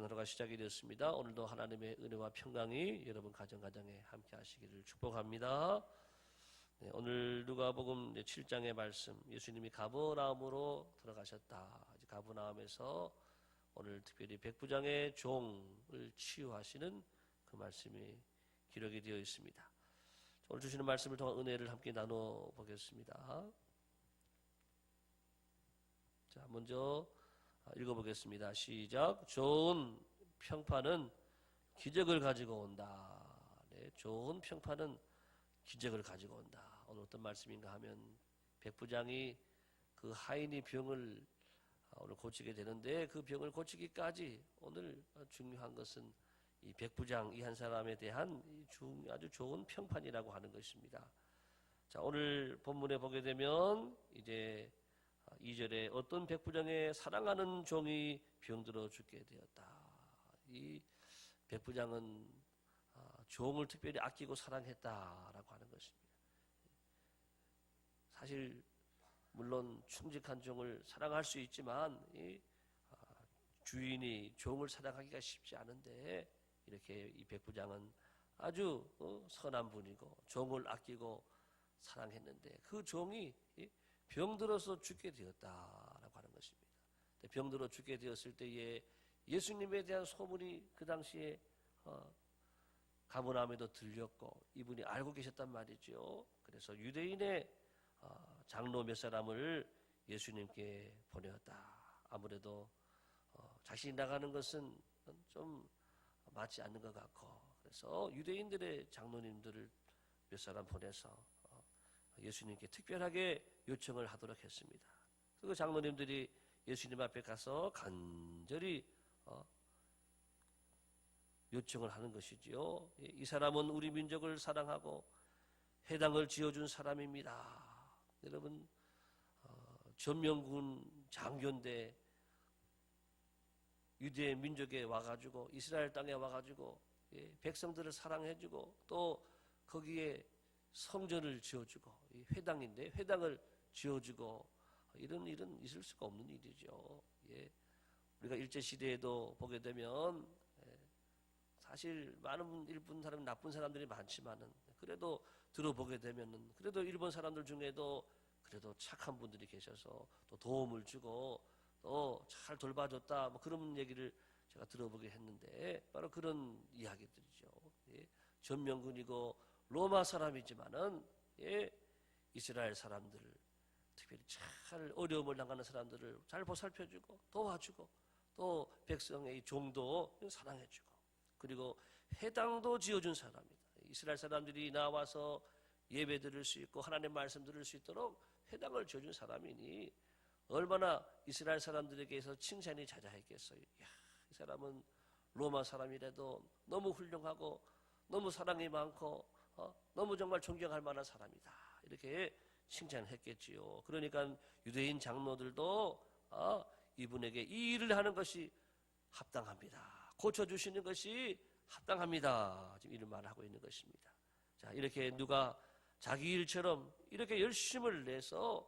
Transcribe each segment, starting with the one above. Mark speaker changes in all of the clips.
Speaker 1: 새로운 하루가 시작이 되었습니다. 오늘도 하나님의 은혜와 평강이 여러분 가정에 함께 하시기를 축복합니다. 네, 오늘 누가복음 7장의 말씀, 예수님이 가버나움으로 들어가셨다. 가버나움에서 오늘 특별히 백부장의 종을 치유하시는 그 말씀이 기록이 되어 있습니다. 오늘 주시는 말씀을 통한 은혜를 함께 나눠 보겠습니다. 자, 먼저 읽어보겠습니다. 시작. 좋은 평판은 기적을 가지고 온다. 네, 좋은 평판은 기적을 가지고 온다. 오늘 어떤 말씀인가 하면 백부장이 그 하인이 병을 오늘 고치게 되는데 그 병을 고치기까지 오늘 중요한 것은 이 백부장 이 한 사람에 대한 아주 좋은 평판이라고 하는 것입니다. 자, 오늘 본문에 보게 되면 이제 2절에 어떤 백부장의 사랑하는 종이 병들어 죽게 되었다. 이 백부장은 종을 특별히 아끼고 사랑했다라고 하는 것입니다. 사실 물론 충직한 종을 사랑할 수 있지만 주인이 종을 사랑하기가 쉽지 않은데 이렇게 이 백부장은 아주 선한 분이고 종을 아끼고 사랑했는데 그 종이 병들어서 죽게 되었다라고 하는 것입니다. 병들어 죽게 되었을 때에 예수님에 대한 소문이 그 당시에 가버나움에도 들렸고 이분이 알고 계셨단 말이죠. 그래서 유대인의 장로 몇 사람을 예수님께 보내었다. 아무래도 자신이 나가는 것은 좀 맞지 않는 것 같고 그래서 유대인들의 장로님들을 몇 사람 보내서 예수님께 특별하게 요청을 하도록 했습니다. 그 장로님들이 예수님 앞에 가서 간절히 요청을 하는 것이지요. 이 사람은 우리 민족을 사랑하고 회당을 지어준 사람입니다. 여러분 전명군 장교인데 유대 민족에 와가지고 이스라엘 땅에 와가지고 백성들을 사랑해주고 또 거기에 성전을 지어주고 회당인데 회당을 지어주고 이런 일은 있을 수가 없는 일이죠. 우리가 일제시대에도 보게 되면 사실 많은 일본 사람 나쁜 사람들이 많지만은 그래도 들어보게 되면은 그래도 일본 사람들 중에도 그래도 착한 분들이 계셔서 또 도움을 주고 또 잘 돌봐줬다 뭐 그런 얘기를 제가 들어보게 했는데 바로 그런 이야기들이죠. 전명군이고 로마 사람이지만은 이스라엘 사람들을 특별히 잘 어려움을 당하는 사람들을 잘 보살펴주고 도와주고 또 백성의 종도 사랑해주고 그리고 회당도 지어준 사람이다. 이스라엘 사람들이 나와서 예배 드릴 수 있고 하나님의 말씀 들을 수 있도록 회당을 지어준 사람이니 얼마나 이스라엘 사람들에게서 칭찬이 자자했겠어요. 이야, 이 사람은 로마 사람이라도 너무 훌륭하고 너무 사랑이 많고 너무 정말 존경할 만한 사람이다. 이렇게 칭찬했겠지요. 그러니까 유대인 장로들도 이분에게 이 일을 하는 것이 합당합니다. 고쳐주시는 것이 합당합니다. 지금 이런 말을 하고 있는 것입니다. 자, 이렇게 누가 자기 일처럼 이렇게 열심을 내서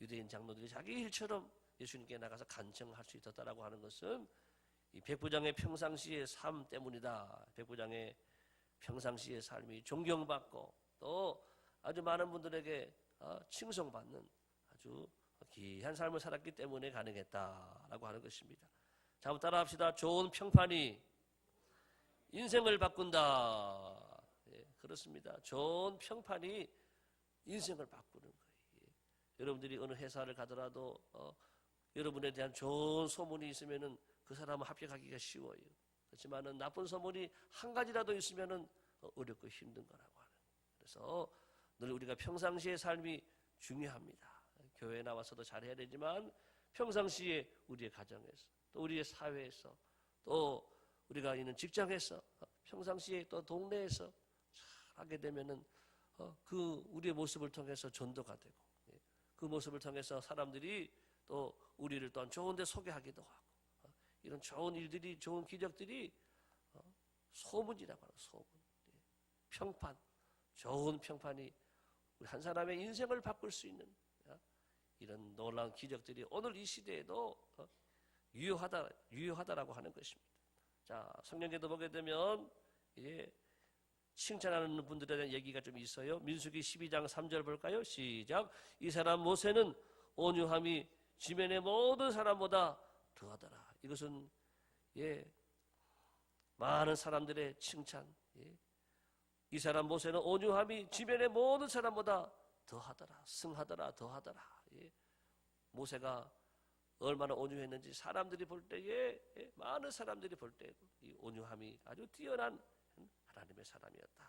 Speaker 1: 유대인 장로들이 자기 일처럼 예수님께 나가서 간청할 수 있었다라고 하는 것은 이 백부장의 평상시의 삶 때문이다. 백부장의 평상시의 삶이 존경받고 또 아주 많은 분들에게 칭송받는 아주 귀한 삶을 살았기 때문에 가능했다라고 하는 것입니다. 자, 한번 따라합시다. 좋은 평판이 인생을 바꾼다. 그렇습니다. 좋은 평판이 인생을 바꾸는 거예요. 여러분들이 어느 회사를 가더라도 여러분에 대한 좋은 소문이 있으면은 그 사람은 합격하기가 쉬워요. 그렇지만은 나쁜 소문이 한 가지라도 있으면은 어렵고 힘든 거라고 하는. 그래서 늘 우리가 평상시의 삶이 중요합니다. 교회에 나와서도 잘해야 되지만 평상시에 우리의 가정에서 또 우리의 사회에서 또 우리가 있는 직장에서 평상시에 또 동네에서 하게 되면은 그 우리의 모습을 통해서 전도가 되고 그 모습을 통해서 사람들이 또 우리를 또한 좋은 데 소개하기도 하고 이런 좋은 일들이 좋은 기적들이 소문이라고 하는 소문. 평판, 좋은 평판이 우리 한 사람의 인생을 바꿀 수 있는 이런 놀라운 기적들이 오늘 이 시대에도 유효하다라고 하는 것입니다. 자, 성경에도 보게 되면 칭찬하는 분들에 대한 얘기가 좀 있어요. 민수기 12장 3절 볼까요? 시작. 이 사람 모세는 온유함이 지면의 모든 사람보다 더하더라. 이것은 많은 사람들의 칭찬. 이 사람 모세는 온유함이 지면의 모든 사람보다 더하더라. 승하더라. 더하더라. 모세가 얼마나 온유했는지 사람들이 볼 때에 많은 사람들이 볼 때 이 온유함이 아주 뛰어난 하나님의 사람이었다.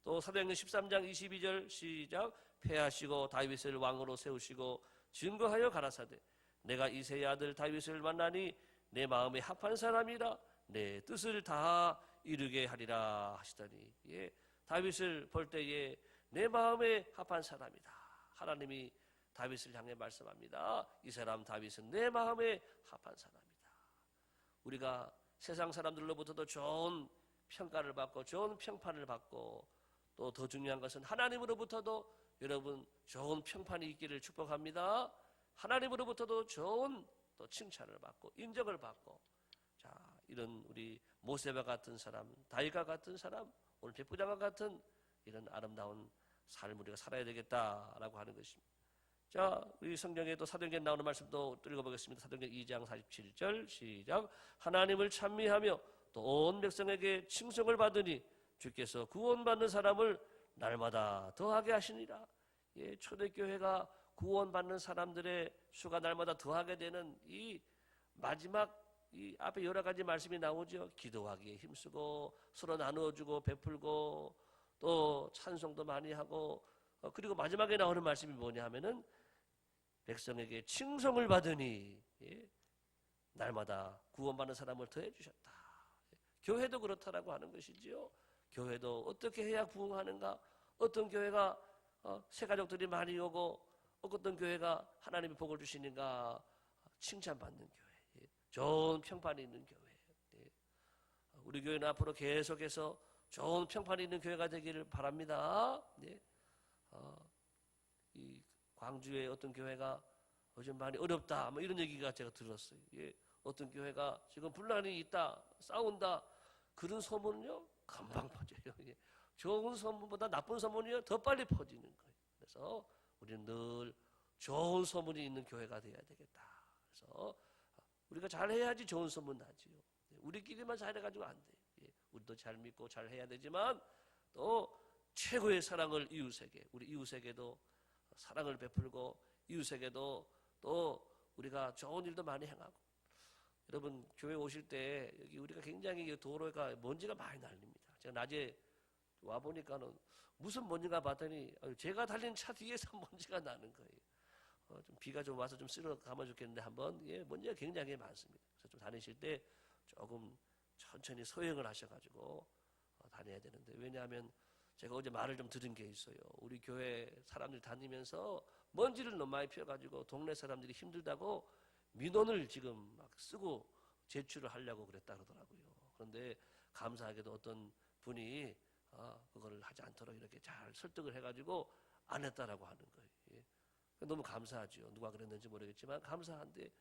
Speaker 1: 또 사도행전 13장 22절 시작. 패하시고 다윗을 왕으로 세우시고 증거하여 가라사대 내가 이새의 아들 다윗을 만나니 내 마음에 합한 사람이라 내 뜻을 다 이루게 하리라 하시더니 다윗을 볼 때에 내 마음에 합한 사람이다. 하나님이 다윗을 향해 말씀합니다. 이 사람 다윗은 내 마음에 합한 사람이다. 우리가 세상 사람들로부터도 좋은 평가를 받고 좋은 평판을 받고 또 더 중요한 것은 하나님으로부터도 여러분 좋은 평판이 있기를 축복합니다. 하나님으로부터도 좋은 또 칭찬을 받고 인정을 받고 자 이런 우리 모세와 같은 사람, 다윗과 같은 사람, 오늘 백부장과 같은 이런 아름다운 삶을 우리가 살아야 되겠다라고 하는 것입니다. 자, 우리 성경에도 사도행전에 나오는 말씀도 또 읽어보겠습니다. 사도행전 2장 47절 시작. 하나님을 찬미하며 또 온 백성에게 칭송을 받으니 주께서 구원받는 사람을 날마다 더하게 하시니라. 초대교회가 구원받는 사람들의 수가 날마다 더하게 되는 이 마지막 이 앞에 여러 가지 말씀이 나오죠. 기도하기에 힘쓰고 서로 나누어주고 베풀고 또 찬송도 많이 하고 그리고 마지막에 나오는 말씀이 뭐냐 하면은 백성에게 칭송을 받으니 날마다 구원받는 사람을 더해 주셨다. 교회도 그렇다라고 하는 것이지요. 교회도 어떻게 해야 부흥하는가? 어떤 교회가 새 가족들이 많이 오고 어떤 교회가 하나님의 복을 주시는가? 칭찬받는 교회, 좋은 평판이 있는 교회. 우리 교회는 앞으로 계속해서 좋은 평판이 있는 교회가 되기를 바랍니다. 이 광주의 어떤 교회가 요즘 많이 어렵다 뭐 이런 얘기가 제가 들었어요. 어떤 교회가 지금 분란이 있다 싸운다 그런 소문은요 금방 퍼져요. 좋은 소문보다 나쁜 소문이요 더 빨리 퍼지는 거예요. 그래서 우리는 늘 좋은 소문이 있는 교회가 되어야 되겠다. 그래서 우리가 잘해야지 좋은 소문 나지요. 우리끼리만 잘해가지고 안 돼요. 우리도 잘 믿고 잘 해야 되지만 또 최고의 사랑을 이웃에게 우리 이웃에게도 사랑을 베풀고 이웃에게도 또 우리가 좋은 일도 많이 행하고 여러분 교회 오실 때 여기 우리가 굉장히 도로가 먼지가 많이 날립니다. 제가 낮에 와 보니까는 무슨 먼지가 봤더니 제가 달린 차 뒤에서 먼지가 나는 거예요. 좀 비가 좀 와서 좀 쓸어 가면 좋겠는데 한번 먼지가 굉장히 많습니다. 그래서 좀 다니실 때 조금 천천히 소행을 하셔가지고 다녀야 되는데 왜냐하면 제가 어제 말을 좀 들은 게 있어요. 우리 교회 사람들이 다니면서 먼지를 너무 많이 피워가지고 동네 사람들이 힘들다고 민원을 지금 막 쓰고 제출을 하려고 그랬다 그러더라고요. 그런데 감사하게도 어떤 분이 그거를 하지 않도록 이렇게 잘 설득을 해가지고 안 했다라고 하는 거예요. 너무 감사하죠. 누가 그랬는지 모르겠지만 감사한데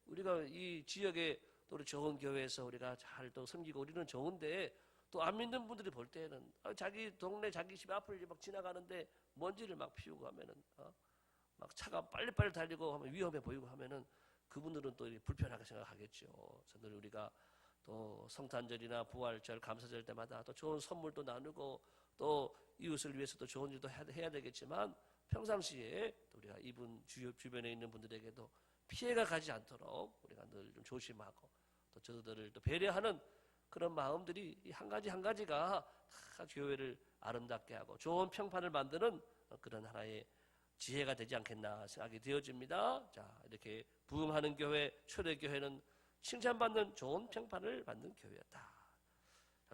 Speaker 1: 우리가 이 지역에 또 우리 좋은 교회에서 우리가 잘 또 섬기고 우리는 좋은데 또 안 믿는 분들이 볼 때는 자기 동네 자기 집 앞을 막 지나가는데 먼지를 막 피우고 하면은 막 차가 빨리빨리 달리고 하면 위험해 보이고 하면은 그분들은 또 불편하게 생각하겠죠. 그래서 늘 우리가 또 성탄절이나 부활절, 감사절 때마다 또 좋은 선물도 나누고 또 이웃을 위해서도 좋은 일도 해야 되겠지만 평상시에 또 우리가 이분 주변에 있는 분들에게도 피해가 가지 않도록 우리가 늘 좀 조심하고 또 저들을 또 배려하는 그런 마음들이 한 가지 한 가지가 다 교회를 아름답게 하고 좋은 평판을 만드는 그런 하나의 지혜가 되지 않겠나 생각이 되어집니다. 자, 이렇게 부흥하는 교회, 초대교회는 칭찬받는 좋은 평판을 받는 교회였다.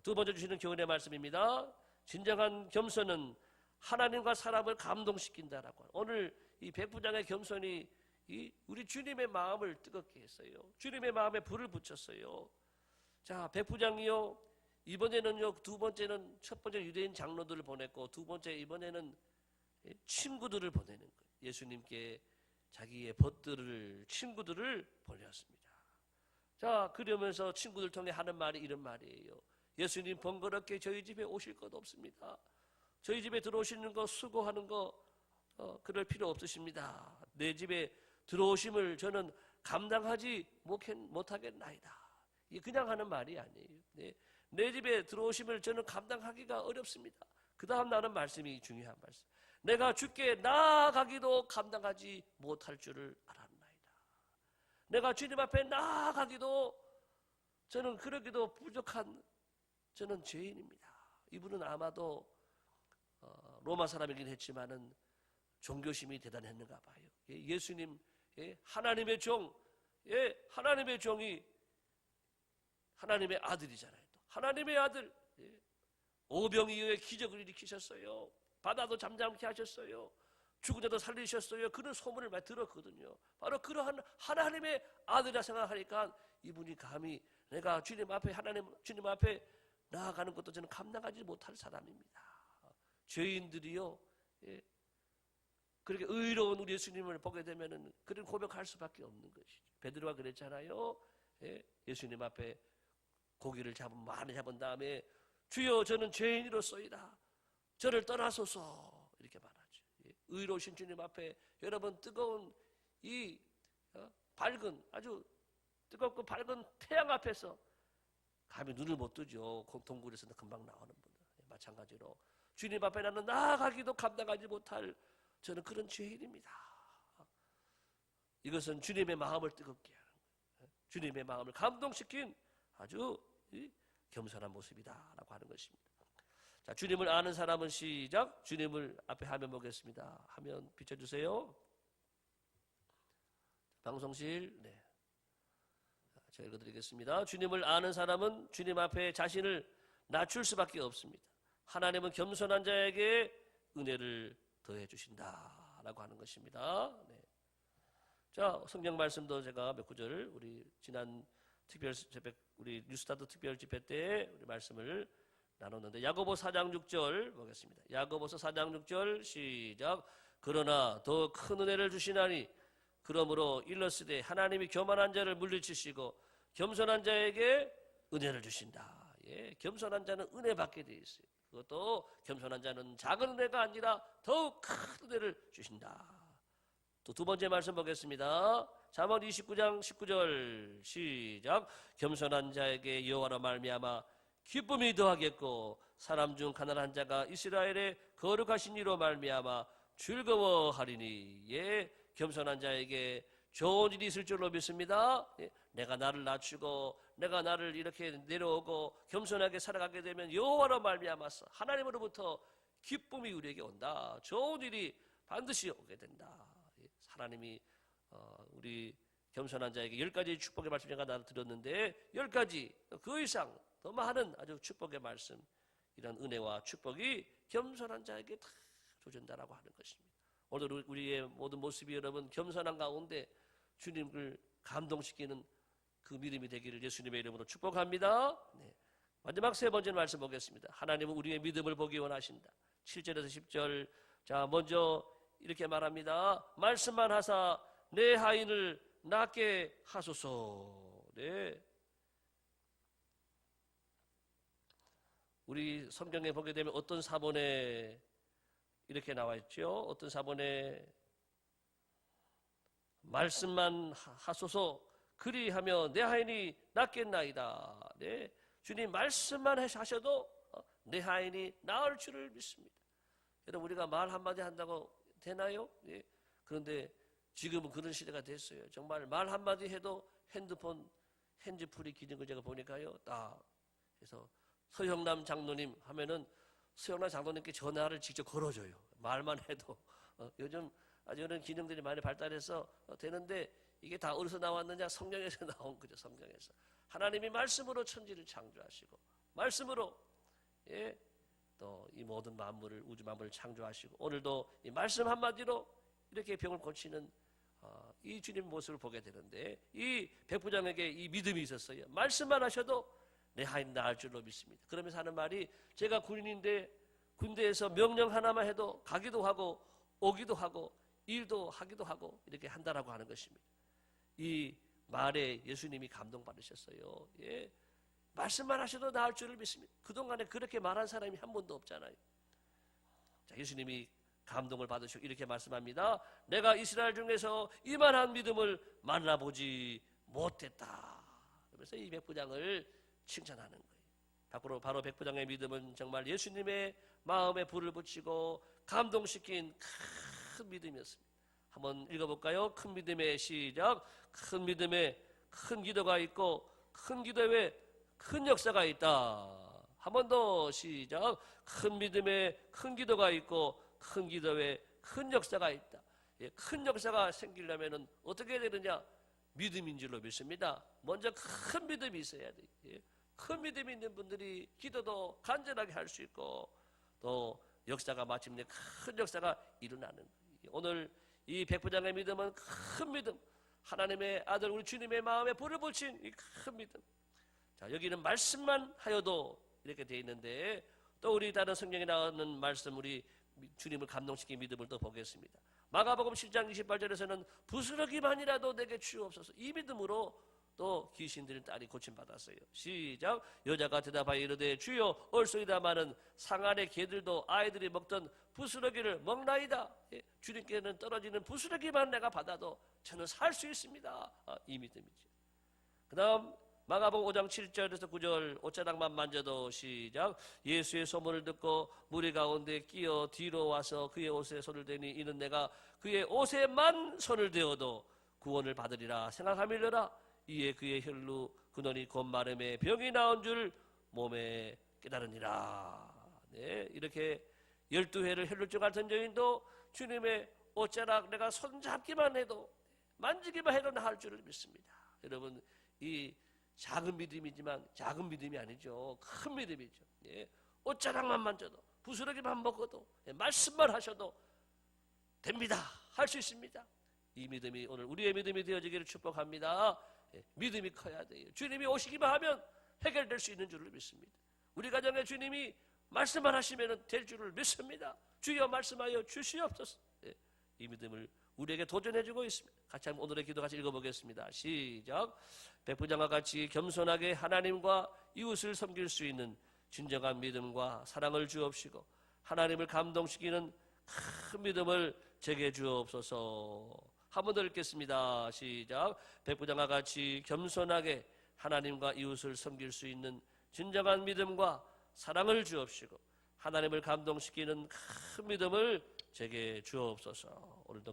Speaker 1: 두 번째 주시는 교훈의 말씀입니다. 진정한 겸손은 하나님과 사람을 감동시킨다라고. 오늘 이 백부장의 겸손이 우리 주님의 마음을 뜨겁게 했어요. 주님의 마음에 불을 붙였어요. 자, 백부장이요. 이번에는요. 두 번째는 첫 번째 유대인 장로들을 보냈고 두 번째 이번에는 친구들을 보내는 거예요. 예수님께 자기의 친구들을 보내었습니다. 자, 그러면서 친구들 통해 하는 말이 이런 말이에요. 예수님 번거롭게 저희 집에 오실 것 없습니다. 저희 집에 들어오시는 거 수고하는 거 그럴 필요 없으십니다. 내 집에 들어오심을 저는 감당하지 못하겠나이다. 이게 그냥 하는 말이 아니에요. 네. 내 집에 들어오심을 저는 감당하기가 어렵습니다. 그 다음 나는 말씀이 중요한 말씀. 내가 주께 나아가기도 감당하지 못할 줄을 알았나이다. 내가 주님 앞에 나아가기도 저는 그러기도 부족한 저는 죄인입니다. 이분은 아마도 로마 사람이긴 했지만은 종교심이 대단했는가 봐요. 예수님, 하나님의 종, 하나님의 종이 하나님의 아들이잖아요. 또 하나님의 아들, 오병이어의 기적을 일으키셨어요. 바다도 잠잠케 하셨어요. 죽은 자도 살리셨어요. 그런 소문을 많이 들었거든요. 바로 그러한 하나님의 아들이라 생각하니까 이분이 감히 내가 주님 앞에 나아가는 것도 저는 감당하지 못할 사람입니다. 죄인들이요, 그렇게 의로운 우리 예수님을 보게 되면은 그런 고백할 수밖에 없는 것이죠. 베드로가 그랬잖아요. 예수님 앞에 고기를 많이 잡은 다음에 주여 저는 죄인이로소이다. 저를 떠나소서 이렇게 말하죠. 의로우신 주님 앞에 여러분 뜨거운 이 밝은 아주 뜨겁고 밝은 태양 앞에서 감히 눈을 못 뜨죠. 동굴에서는 금방 나오는 분들 마찬가지로 주님 앞에 나는 나아가기도 감당하지 못할 저는 그런 죄인입니다. 이것은 주님의 마음을 뜨겁게 하는 거예요. 주님의 마음을 감동시킨 아주 겸손한 모습이다라고 하는 것입니다. 자, 주님을 아는 사람은 시작. 주님을 앞에 화면 보겠습니다. 화면 비춰주세요. 방송실. 네. 제가 읽어드리겠습니다. 주님을 아는 사람은 주님 앞에 자신을 낮출 수밖에 없습니다. 하나님은 겸손한 자에게 은혜를 더해 주신다라고 하는 것입니다. 네. 자, 성경 말씀도 제가 몇 구절 우리 지난 특별 집회 우리 뉴스타트 특별 집회 때 우리 말씀을 나눴는데 야고보 4장 6절 보겠습니다. 야고보서 4장 6절 시작. 그러나 더 큰 은혜를 주시나니 그러므로 일러스되 하나님이 교만한 자를 물리치시고 겸손한 자에게 은혜를 주신다. 겸손한 자는 은혜 받게 돼 있어요. 그것도 겸손한 자는 작은 은혜가 아니라 더욱 큰 은혜를 주신다. 또 두 번째 말씀 보겠습니다. 잠언 29장 19절 시작. 겸손한 자에게 여호와로 말미암아 기쁨이 더하겠고 사람 중 가난한 자가 이스라엘의 거룩하신 이로 말미암아 즐거워하리니. 겸손한 자에게 좋은 일이 있을 줄로 믿습니다. 내가 나를 낮추고 내가 나를 이렇게 내려오고 겸손하게 살아가게 되면 여호와로 말미암아서 하나님으로부터 기쁨이 우리에게 온다. 좋은 일이 반드시 오게 된다. 하나님이 우리 겸손한 자에게 10가지 축복의 말씀 제가 나눠드렸는데 10가지 그 이상 더 많은 아주 축복의 말씀, 이런 은혜와 축복이 겸손한 자에게 다 주어진다라고 하는 것입니다. 오늘 우리의 모든 모습이 여러분 겸손한 가운데 주님을 감동시키는 그 믿음이 되기를 예수님의 이름으로 축복합니다. 네. 마지막 세 번째 말씀 보겠습니다. 하나님은 우리의 믿음을 보기 원하신다. 7절에서 10절. 자, 먼저 이렇게 말합니다. 말씀만 하사 내 하인을 낫게 하소서. 네. 우리 성경에 보게 되면 어떤 사본에 이렇게 나와 있죠. 어떤 사본에 말씀만 하소서 그리하며 내 하인이 낫겠나이다. 네. 주님 말씀만 하셔도 내 하인이 나을 줄을 믿습니다. 여러분 우리가 말 한마디 한다고 되나요? 예. 그런데 지금은 그런 시대가 됐어요. 정말 말 한마디 해도 핸드폰 핸즈프리 기능을 제가 보니까요. 딱 해서 서형남 장로님 하면은 서형남 장로님께 전화를 직접 걸어줘요. 말만 해도 요즘 아주 이런 기능들이 많이 발달해서 되는데 이게 다 어디서 나왔느냐? 성경에서 나온 거죠. 성경에서 하나님이 말씀으로 천지를 창조하시고 말씀으로 또 이 모든 만물을 우주 만물을 창조하시고 오늘도 이 말씀 한마디로 이렇게 병을 고치는 이 주님 모습을 보게 되는데 이 백부장에게 이 믿음이 있었어요. 말씀만 하셔도 내 하인 나을 줄로 믿습니다. 그러면서 하는 말이 제가 군인인데 군대에서 명령 하나만 해도 가기도 하고 오기도 하고 일도 하기도 하고 이렇게 한다라고 하는 것입니다. 이 말에 예수님이 감동받으셨어요. 예. 말씀만 하셔도 나을 줄을 믿습니다. 그동안에 그렇게 말한 사람이 한 번도 없잖아요. 자, 예수님이 감동을 받으시고 이렇게 말씀합니다. 내가 이스라엘 중에서 이만한 믿음을 만나보지 못했다. 그래서 이 백부장을 칭찬하는 거예요. 바로 백부장의 믿음은 정말 예수님의 마음에 불을 붙이고 감동시킨 큰 믿음이었습니다. 한번 읽어볼까요? 큰 믿음의 시작. 큰 믿음에 큰 기도가 있고 큰 기도에 큰 역사가 있다. 한 번 더 시작. 큰 믿음에 큰 기도가 있고 큰 기도에 큰 역사가 있다. 예, 큰 역사가 생기려면 어떻게 되느냐? 믿음인 줄로 믿습니다. 먼저 큰 믿음이 있어야 돼요. 예, 큰 믿음이 있는 분들이 기도도 간절하게 할 수 있고 또 역사가 마침내 큰 역사가 일어나는 거예요. 오늘 이 백부장의 믿음은 큰 믿음, 하나님의 아들 우리 주님의 마음에 불을 붙인 이 큰 믿음. 자, 여기는 말씀만 하여도 이렇게 되어 있는데 또 우리 다른 성경에 나오는 말씀 우리 주님을 감동시킨 믿음을 또 보겠습니다. 마가복음 7장 28절에서는 부스러기만이라도 내게 주옵소서. 이 믿음으로 또 귀신들의 딸이 고침받았어요. 시작. 여자가 대답하여 이르되 주여 올소이다마는 상 안의 개들도 아이들이 먹던 부스러기를 먹나이다. 예, 주님께는 떨어지는 부스러기만 내가 받아도 저는 살 수 있습니다. 이 믿음이죠. 그 다음 마가복음 5장 7절에서 9절 옷자락만 만져도 시작. 예수의 소문을 듣고 무리 가운데 끼어 뒤로 와서 그의 옷에 손을 대니 이는 내가 그의 옷에만 손을 대어도 구원을 받으리라 생각하밀려라. 이에 그의 혈루 근원이 곧 마름에 병이 나온 줄 몸에 깨달으니라. 네, 이렇게 12회를 혈루증 같은 여인도 주님의 옷자락 내가 손잡기만 해도 만지기만 해도 나을 줄을 믿습니다. 여러분 이 작은 믿음이지만 작은 믿음이 아니죠. 큰 믿음이죠. 예, 옷자락만 만져도 부스러기만 먹어도 예, 말씀만 하셔도 됩니다. 할 수 있습니다. 이 믿음이 오늘 우리의 믿음이 되어지기를 축복합니다. 예, 믿음이 커야 돼요. 주님이 오시기만 하면 해결될 수 있는 줄을 믿습니다. 우리 가정에 주님이 말씀만 하시면 될 줄을 믿습니다. 주여 말씀하여 주시옵소서. 예, 이 믿음을 우리에게 도전해주고 있습니다. 같이 한번 오늘의 기도 같이 읽어보겠습니다. 시작. 백부장과 같이 겸손하게 하나님과 이웃을 섬길 수 있는 진정한 믿음과 사랑을 주옵시고 하나님을 감동시키는 큰 믿음을 제게 주옵소서. 한 번 더 읽겠습니다. 시작. 백부장과 같이 겸손하게 하나님과 이웃을 섬길 수 있는 진정한 믿음과 사랑을 주옵시고 하나님을 감동시키는 큰 믿음을 제게 주옵소서. 오늘도